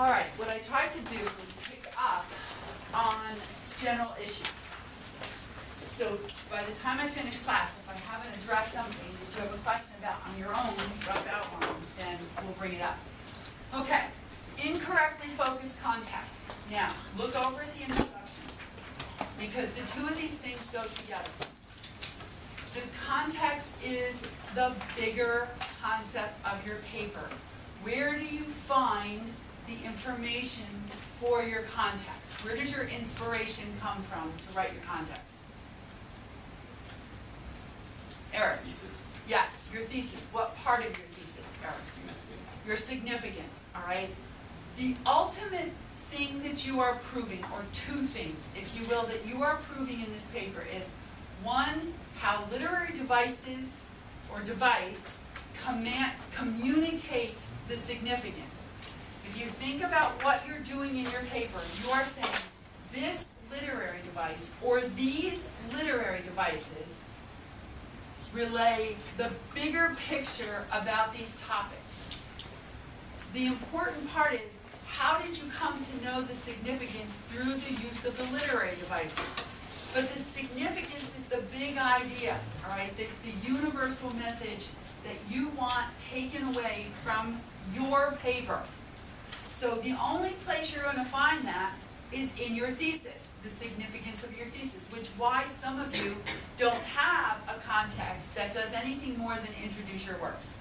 All right, what I tried to do was pick up on general issues. So by the time I finish class, if I haven't addressed something that you have a question about on your own rough outline, then we'll bring it up. Okay, incorrectly focused context. Now, look over at the introduction, because the two of these things go together. The context is the bigger concept of your paper. Where do you find the information for your context? Where does your inspiration come from to write your context? Eric? Thesis. Yes, your thesis. What part of your thesis, Eric? Significance. Your significance, all right? The ultimate thing that you are proving, or two things, if you will, that you are proving in this paper is, one, how literary devices or device communicates the significance. If you think about what you're doing in your paper, you are saying this literary device or these literary devices relay the bigger picture about these topics. The important part is, how did you come to know the significance through the use of the literary devices? But the significance is the big idea, all right? The universal message that you want taken away from your paper. So the only place you're going to find that is in your thesis, the significance of your thesis, which is why some of you don't have a context that does anything more than introduce your works.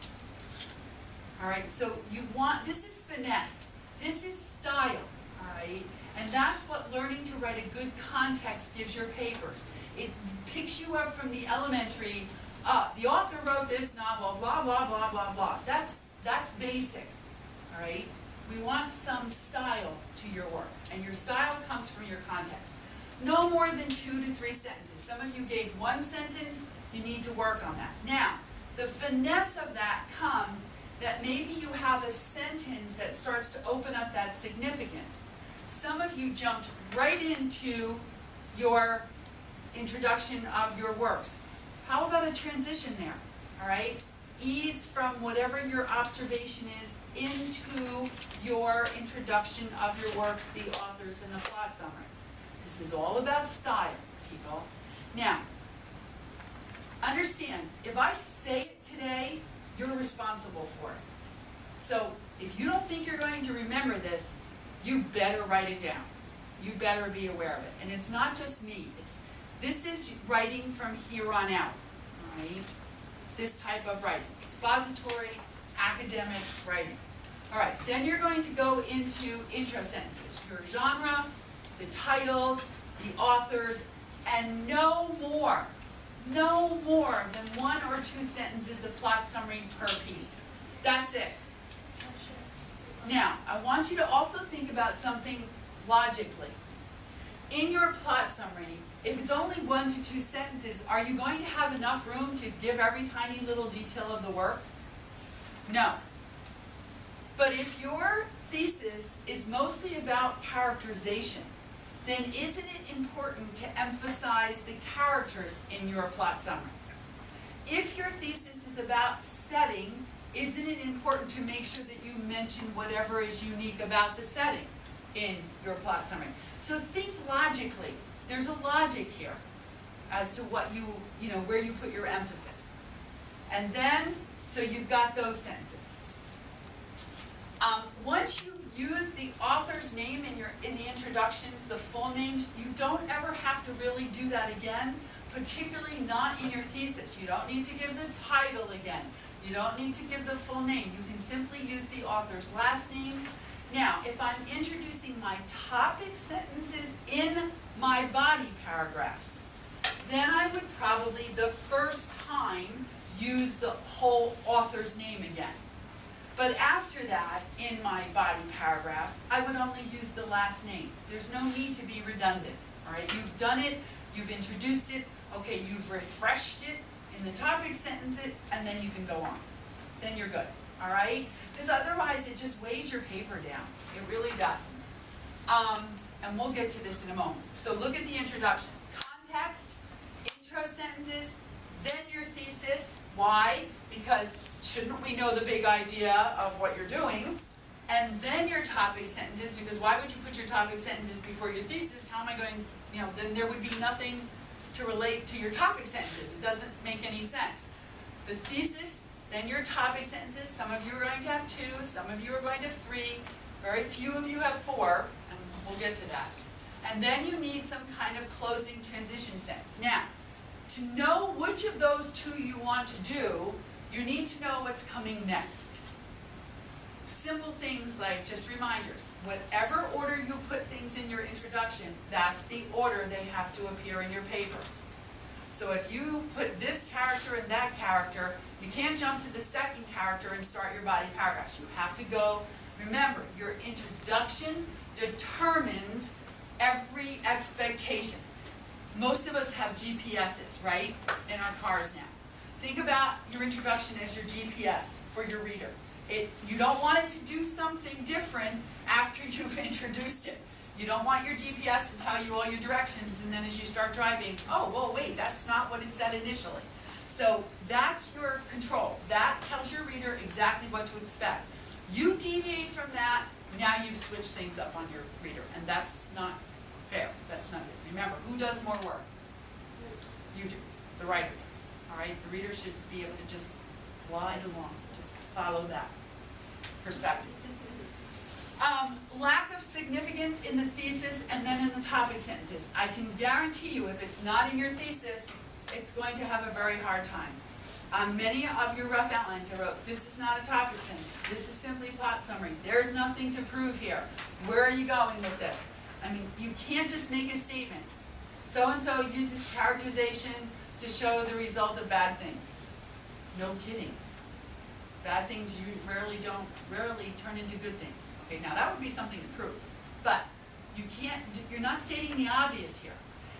All right, so you want, this is finesse, this is style, all right? And that's what learning to write a good context gives your papers. It picks you up from the elementary, the author wrote this novel, blah, blah, blah, blah, blah. That's basic, all right? We want some style to your work, and your style comes from your context. No more than 2 to 3 sentences. Some of you gave one sentence, you need to work on that. Now, the finesse of that comes that maybe you have a sentence that starts to open up that significance. Some of you jumped right into your introduction of your works. How about a transition there, all right? Ease from whatever your observation is into your introduction of your works, the authors, and the plot summary. This is all about style, people. Now, understand, if I say it today, you're responsible for it. So if you don't think you're going to remember this, you better write it down. You better be aware of it. And it's not just me. This is writing from here on out, all right? This type of writing, expository, academic writing. All right, then you're going to go into intro sentences, your genre, the titles, the authors, and no more than 1 or 2 sentences of plot summary per piece. That's it. Now, I want you to also think about something logically. In your plot summary, if it's only 1 to 2 sentences, are you going to have enough room to give every tiny little detail of the work? No. But if your thesis is mostly about characterization, then isn't it important to emphasize the characters in your plot summary? If your thesis is about setting, isn't it important to make sure that you mention whatever is unique about the setting in your plot summary? So think logically. There's a logic here as to what where you put your emphasis. And then, so you've got those sentences. Once you've used the author's name in the introductions, the full names, you don't ever have to really do that again, particularly not in your thesis. You don't need to give the title again. You don't need to give the full name. You can simply use the author's last names. Now, if I'm introducing my topic sentences in my body paragraphs, then I would probably, the first time, use the whole author's name again. But after that, in my body paragraphs, I would only use the last name. There's no need to be redundant, all right? You've done it, you've introduced it, okay, you've refreshed it in the topic sentences, and then you can go on. Then you're good, all right? Because otherwise, it just weighs your paper down. It really does. And we'll get to this in a moment. So look at the introduction. Context, intro sentences, then your thesis. Why? Because shouldn't we know the big idea of what you're doing? and then your topic sentences, because why would you put your topic sentences before your thesis? How am I going, then there would be nothing to relate to your topic sentences. It doesn't make any sense. The thesis, then your topic sentences. Some of you are going to have 2, some of you are going to have 3, very few of you have 4, and we'll get to that. And then you need some kind of closing transition sentence. Now, to know which of those 2 you want to do, you need to know what's coming next. Simple things like just reminders. Whatever order you put things in your introduction, that's the order they have to appear in your paper. So if you put this character and that character, you can't jump to the second character and start your body paragraphs. You have to go, remember, your introduction determines every expectation. Most of us have GPSs, right, in our cars now. Think about your introduction as your GPS for your reader. You don't want it to do something different after you've introduced it. You don't want your GPS to tell you all your directions, and then as you start driving, oh, well, wait, that's not what it said initially. So that's your control. That tells your reader exactly what to expect. You deviate from that, now you've switched things up on your reader, and that's not fair. That's not good. Remember, who does more work? You do. The writer does. All right? The reader should be able to just glide along. Just follow that perspective. Lack of significance in the thesis and then in the topic sentences. I can guarantee you if it's not in your thesis, it's going to have a very hard time. Many of your rough outlines I wrote, this is not a topic sentence. This is simply plot summary. There's nothing to prove here. Where are you going with this? I mean, you can't just make a statement. So-and-so uses characterization to show the result of bad things. No kidding. Bad things you rarely turn into good things. Okay, now that would be something to prove. But you're not stating the obvious here.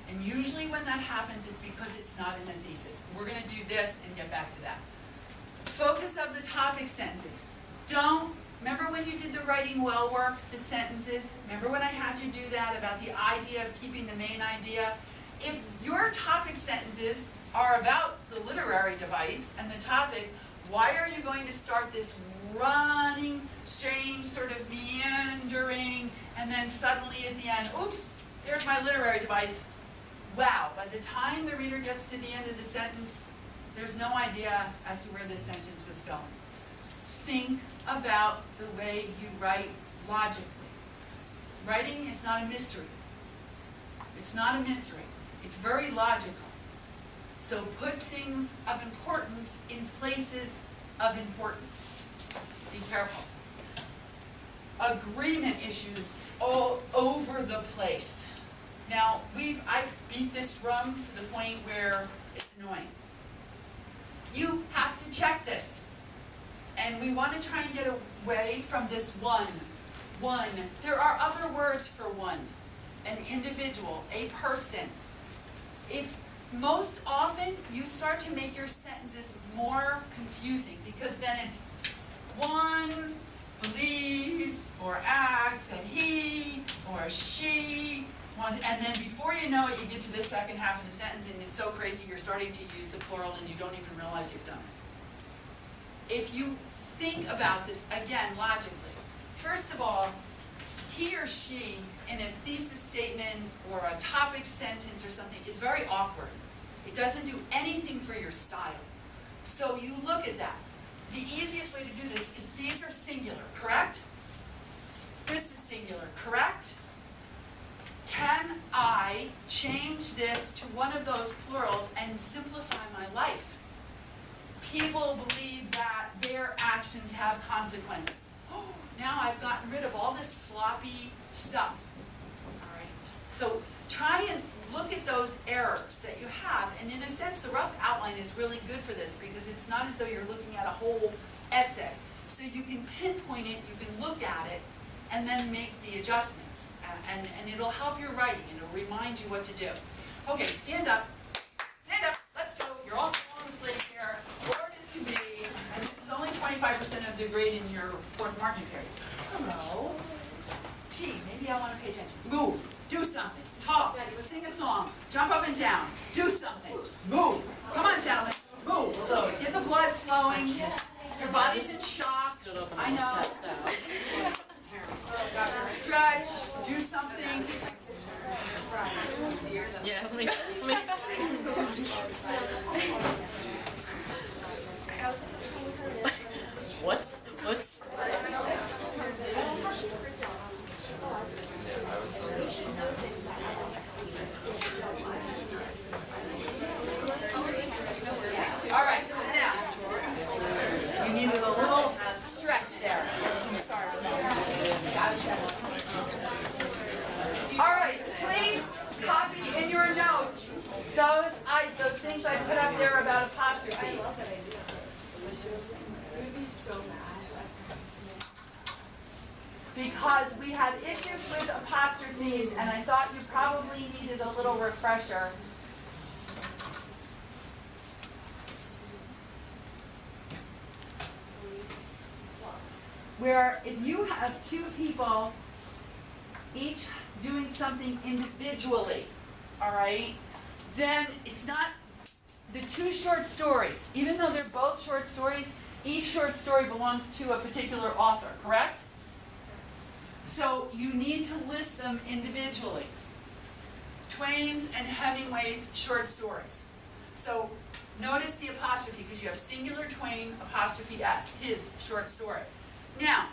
And usually when that happens, it's because it's not in the thesis. We're going to do this and get back to that. Focus of the topic sentences. Remember when you did the writing well work, the sentences? Remember when I had you do that about the idea of keeping the main idea? If your topic sentences are about the literary device and the topic, why are you going to start this running, strange, sort of meandering, and then suddenly at the end, oops, there's my literary device. Wow, by the time the reader gets to the end of the sentence, there's no idea as to where this sentence was going. Think about the way you write logically. Writing is not a mystery. It's not a mystery. It's very logical. So put things of importance in places of importance. Be careful. Agreement issues all over the place. Now, I beat this drum to the point where it's annoying. You have to check this. And we want to try and get away from this one. One. There are other words for one. An individual, a person. Most often, you start to make your sentences more confusing because then it's one believes or acts and he or she wants, and then before you know it, you get to the second half of the sentence and it's so crazy you're starting to use the plural and you don't even realize you've done it. If you think about this, again, logically, first of all, he or she in a thesis statement or a topic sentence or something is very awkward. It doesn't do anything for your style. So you look at that. The easiest way to do this is these are singular, correct? This is singular, correct? Can I change this to one of those plurals and simplify my life? People believe that their actions have consequences. Oh, now I've gotten rid of all this sloppy stuff. All right. So try and look at those errors that you have, and in a sense, the rough outline is really good for this because it's not as though you're looking at a whole essay. So you can pinpoint it, you can look at it, and then make the adjustments. And it'll help your writing, and it'll remind you what to do. Okay, stand up, let's go. You're all falling asleep here, bored as can be, and this is only 25% of the grade in your fourth marking period. Hello. Gee, maybe I want to pay attention. Move, do something, talk, sing a song, jump up and down, do something, move. Come on, gentlemen, move. Get the blood flowing. Your body's in shock. I know. stretch, do something. Yeah, what? All right, sit down. You needed a little stretch there. I'm sorry. All right, please copy in your notes those things I put up there about apostrophes. Because we had issues with apostrophes, and I thought you probably needed a little refresher. Where if you have two people each doing something individually, all right, then it's not the two short stories. Even though they're both short stories, each short story belongs to a particular author, correct? So you need to list them individually. Twain's and Hemingway's short stories. So notice the apostrophe because you have singular Twain, apostrophe S, his short story. Now,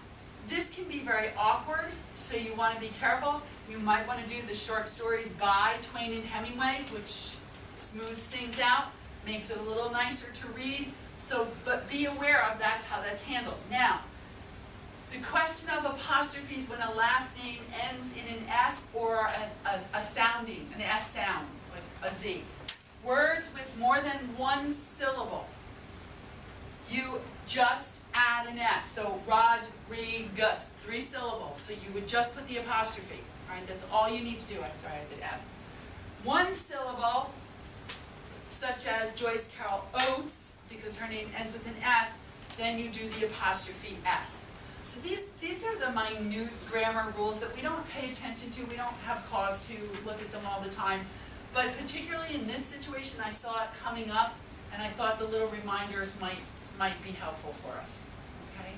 this can be very awkward, so you want to be careful. You might want to do the short stories by Twain and Hemingway, which smooths things out, makes it a little nicer to read. So, but be aware of that's how that's handled. Now, the question of apostrophes when a last name ends in an S or a sounding, an S sound, like a Z. Words with more than one syllable, you just add an S. So Rodriguez, 3 syllables. So you would just put the apostrophe. All right, that's all you need to do. I'm sorry, I said S. 1 syllable, such as Joyce Carol Oates, because her name ends with an S, then you do the apostrophe S. So these are the minute grammar rules that we don't pay attention to. We don't have cause to look at them all the time. But particularly in this situation, I saw it coming up, and I thought the little reminders might be helpful for us. Okay?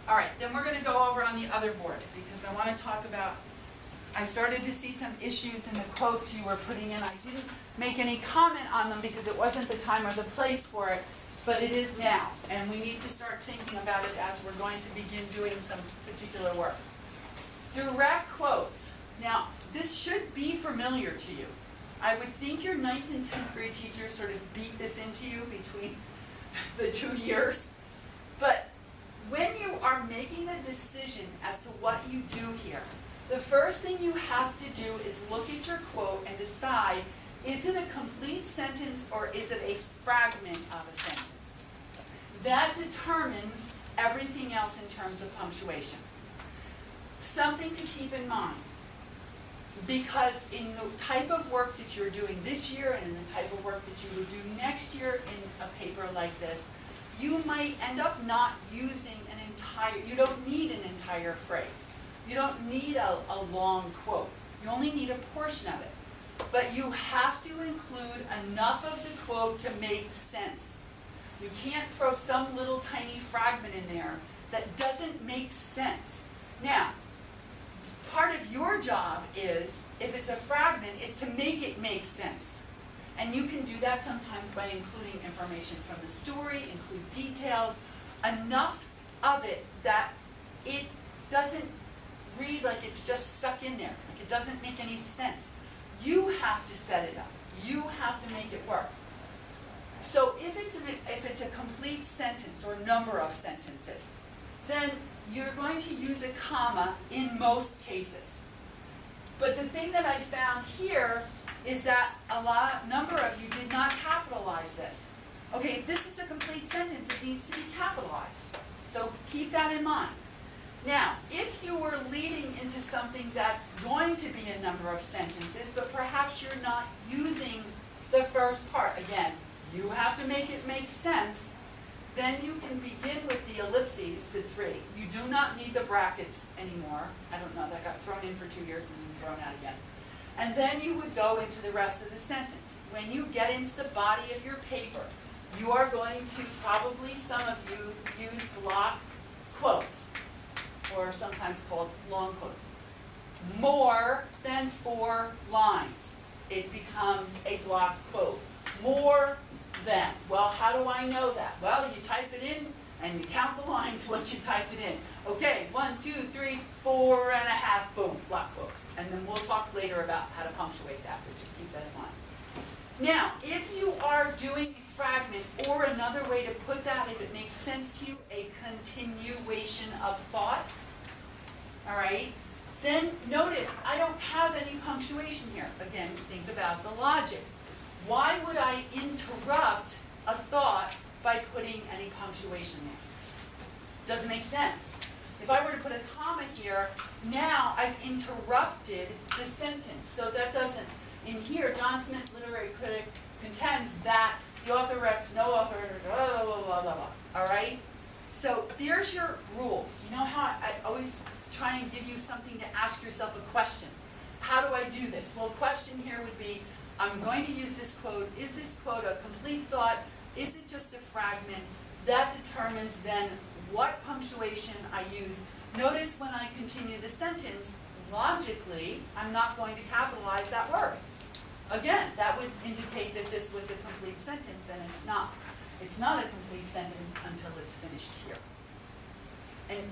All right, then we're going to go over on the other board, because I want to talk about, I started to see some issues in the quotes you were putting in. I didn't make any comment on them because it wasn't the time or the place for it. But it is now, and we need to start thinking about it as we're going to begin doing some particular work. Direct quotes. Now, this should be familiar to you. I would think your 9th and 10th grade teachers sort of beat this into you between the 2 years. But when you are making a decision as to what you do here, the first thing you have to do is look at your quote and decide, is it a complete sentence or is it a fragment of a sentence? That determines everything else in terms of punctuation. Something to keep in mind, because in the type of work that you're doing this year and in the type of work that you would do next year in a paper like this, you might end up not using an entire, you don't need an entire phrase. You don't need a long quote. You only need a portion of it. But you have to include enough of the quote to make sense. You can't throw some little tiny fragment in there that doesn't make sense. Now, part of your job is, if it's a fragment, is to make it make sense. And you can do that sometimes by including information from the story, include details, enough of it that it doesn't read like it's just stuck in there, like it doesn't make any sense. You have to set it up. You have to make it work. So if it's a complete sentence or number of sentences, then you're going to use a comma in most cases. But the thing that I found here is that a number of you did not capitalize this. Okay, if this is a complete sentence, it needs to be capitalized. So keep that in mind. Now, if you were leading into something that's going to be a number of sentences, but perhaps you're not using the first part, again, you have to make it make sense, then you can begin with the ellipses, the 3. You do not need the brackets anymore. I don't know, that got thrown in for 2 years and then thrown out again. And then you would go into the rest of the sentence. When you get into the body of your paper, you are going to, probably some of you, use block quotes, or sometimes called long quotes. More than 4 lines, it becomes a block quote. More than. Well, how do I know that? Well, you type it in and you count the lines once you typed it in. Okay, 1, 2, 3, 4 and a half, boom, block quote. And then we'll talk later about how to punctuate that, but just keep that in mind. Now, if you are doing a fragment, or another way to put that, if it makes sense to you, a continuation of thought, all right, then notice I don't have any punctuation here. Again, think about the logic. Why would I interrupt a thought by putting any punctuation there? Doesn't make sense. If I were to put a comma here, now I've interrupted the sentence. So that doesn't, in here, John Smith, literary critic, contends that the author, no author, blah, blah, blah, blah, blah. All right? So there's your rules. You know how I always try and give you something to ask yourself a question. How do I do this? Well, a question here would be, I'm going to use this quote. Is this quote a complete thought? Is it just a fragment? That determines then what punctuation I use. Notice when I continue the sentence, logically, I'm not going to capitalize that word. Again, that would indicate that this was a complete sentence, and it's not. It's not a complete sentence until it's finished here. And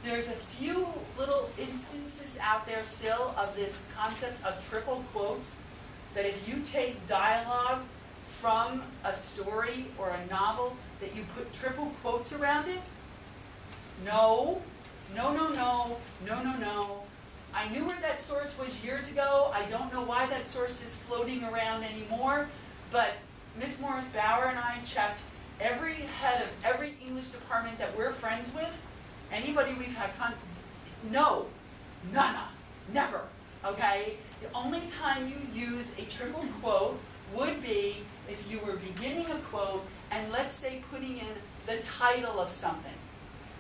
there's a few little instances out there still of this concept of triple quotes, that if you take dialogue from a story or a novel, that you put triple quotes around it. No, no, no, no, no, no, no. I knew where that source was years ago. I don't know why that source is floating around anymore, but Miss Morris Bauer and I checked every head of every English department that we're friends with. Anybody we've had no, none, never, okay? The only time you use a triple quote would be if you were beginning a quote and let's say putting in the title of something.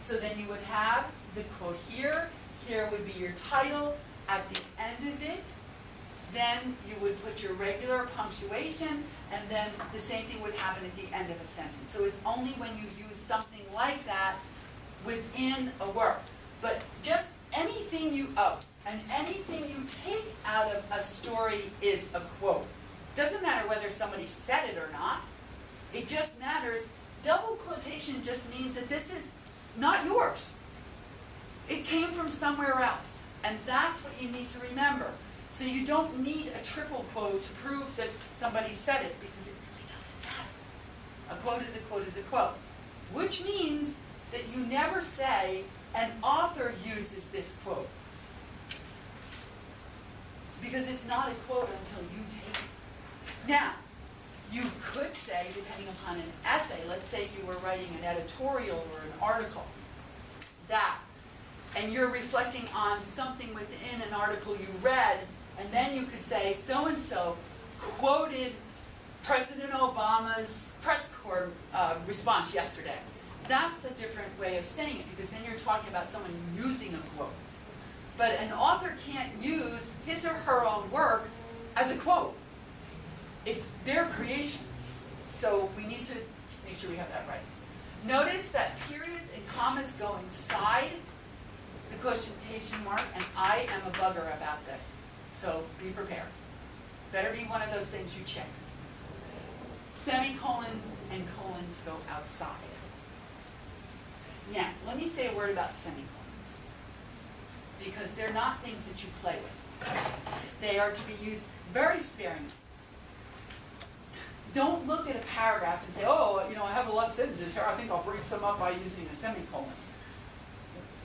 So then you would have the quote here, here would be your title, at the end of it, then you would put your regular punctuation, and then the same thing would happen at the end of a sentence. So it's only when you use something like that within a work. But just anything and anything you take out of a story is a quote. Doesn't matter whether somebody said it or not. It just matters. Double quotation just means that this is not yours. It came from somewhere else. And that's what you need to remember. So you don't need a triple quote to prove that somebody said it, because it really doesn't matter. A quote is a quote is a quote. Which means that you never say, an author uses this quote. Because it's not a quote until you take it. Now, you could say, depending upon an essay, let's say you were writing an editorial or an article, and you're reflecting on something within an article you read, and then you could say, so-and-so quoted President Obama's press corps response yesterday. That's a different way of saying it, because then you're talking about someone using a quote. But an author can't use his or her own work as a quote. It's their creation. So we need to make sure we have that right. Notice that periods and commas go inside the quotation mark, and I am a bugger about this. So be prepared. Better be one of those things you check. Semicolons and colons go outside. Now, let me say a word about semicolons, because they're not things that you play with. They are to be used very sparingly. Don't look at a paragraph and say, oh, I have a lot of sentences here, I think I'll bring some up by using a semicolon.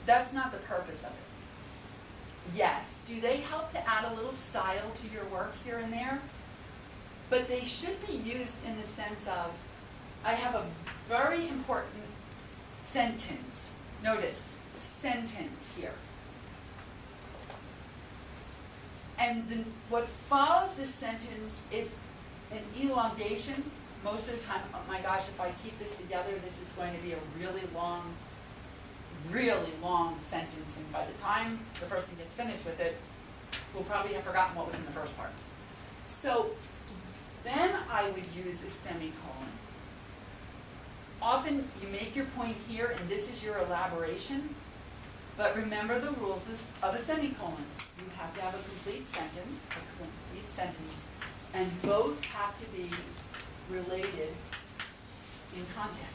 That's not the purpose of it. Yes, do they help to add a little style to your work here and there? But they should be used in the sense of, I have a very important sentence. Notice, sentence here. And then what follows this sentence is an elongation. Most of the time, oh my gosh, if I keep this together, this is going to be a really long sentence. And by the time the person gets finished with it, we'll probably have forgotten what was in the first part. So then I would use a semicolon. often you make your point here and this is your elaboration, but remember the rules of a semicolon. You have to have a complete sentence, and both have to be related in content.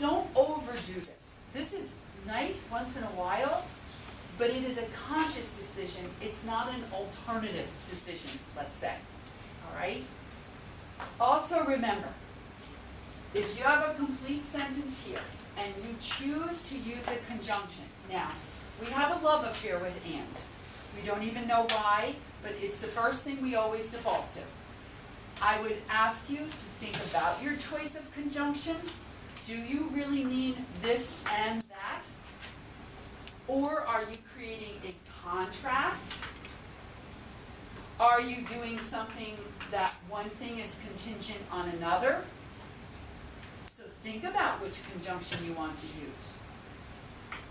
Don't overdo this. This is nice once in a while, but it is a conscious decision. It's not an alternative decision, let's say. All right? Also remember, if you have a complete sentence here and you choose to use a conjunction, now, we have a love affair with and. We don't even know why, but it's the first thing we always default to. I would ask you to think about your choice of conjunction. Do you really mean this and that? Or are you creating a contrast? Are you doing something that one thing is contingent on another? So think about which conjunction you want to use.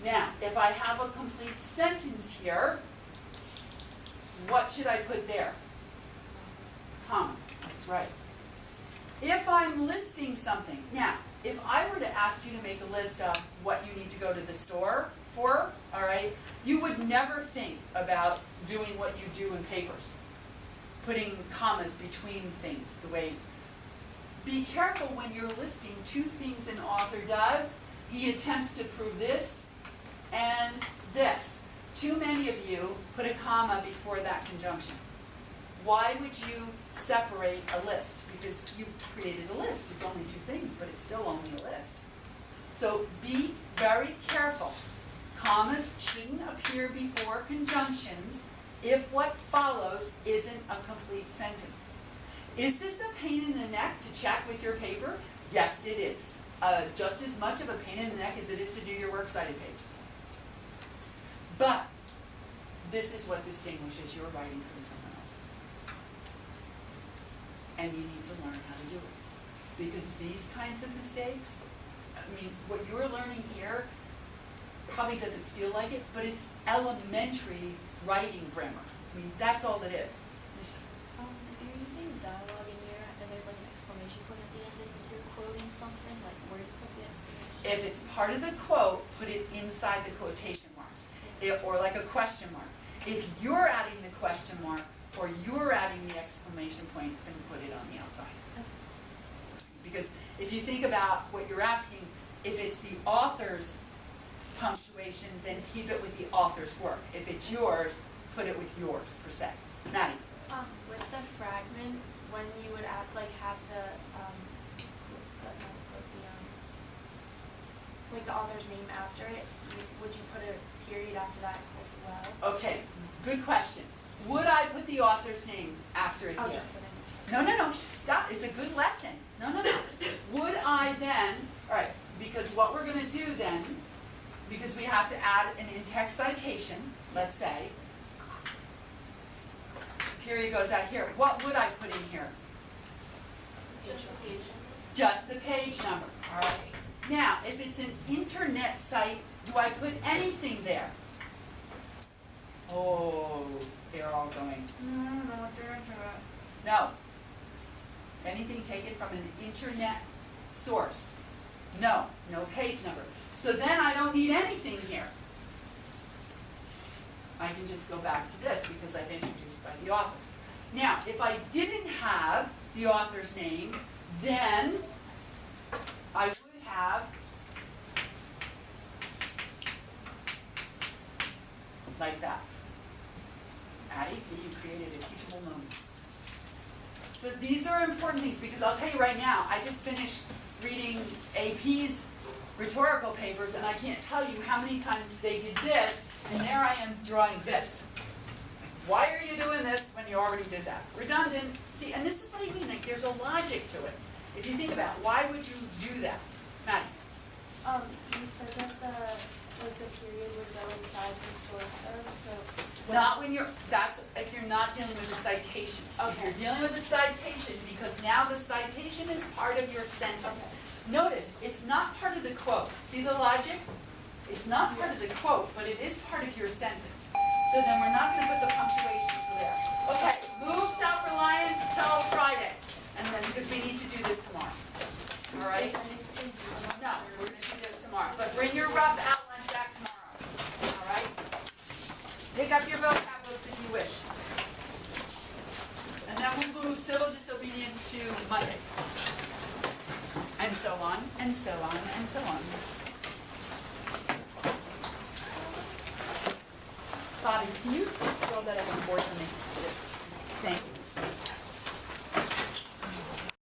Now, if I have a complete sentence here, what should I put there? Comma. That's right. If I'm listing something, now, if I were to ask you to make a list of what you need to go to the store for, all right, you would never think about doing what you do in papers, putting commas between things the way. Be careful when you're listing two things an author does. He attempts to prove this and this. Too many of you put a comma before that conjunction. Why would you separate a list? Because you've created a list. It's only two things, but it's still only a list. So be very careful. Commas shouldn't appear before conjunctions if what follows isn't a complete sentence. Is this a pain in the neck to check with your paper? Yes, it is. Just as much of a pain in the neck as it is to do your works cited page. But this is what distinguishes your writing from someone else's. And you need to learn how to do it. Because these kinds of mistakes, I mean, what you're learning here probably doesn't feel like it, but it's elementary writing grammar. I mean, that's all it is. If you're using dialogue in here and there's like an exclamation point at the end and you're quoting something, like where do you put the exclamation? If it's part of the quote, put it inside the quotation marks, or like a question mark. If you're adding the question mark or you're adding the exclamation point, then put it on the outside. Because if you think about what you're asking, if it's the author's punctuation, then keep it with the author's work. If it's yours, put it with yours, per se. Maddie? With the fragment, when you would add, like have the like the author's name after it, would you put a period after that as well? Okay, good question. Would I put the author's name after it Oh, here? just kidding. No, stop. It's a good lesson. No. Would I then, all right, because what we're going to do then, because we have to add an in-text citation, let's say, period goes out here. What would I put in here? Just the page number. Just the page number. All right. Now, if it's an internet site, do I put anything there? Oh, they're all going, no. Anything taken from an internet source? No page number. So then I don't need anything here. I can just go back to this because I've introduced by the author. Now, if I didn't have the author's name, then I would have like that. Addie, see, you created a teachable moment. So these are important things because I'll tell you right now, I just finished reading AP's rhetorical papers and I can't tell you how many times they did this and there I am drawing this. Why are you doing this when you already did that? Redundant. See, and this is what I mean, like there's a logic to it. If you think about it, why would you do that? Maddie? You said that the period would go inside before those, so Not when you're, if you're not dealing with a citation. Okay. If you're dealing with a citation, because now the citation is part of your sentence. Notice, it's not part of the quote. See the logic? It's not part of the quote, but it is part of your sentence. So then we're not going to put the punctuation to there. Okay, move self-reliance till Friday. And then, because we need to do this tomorrow. Monday. And so on, and so on, and so on. Bobby, can you just throw that up on the board for me? Thank you.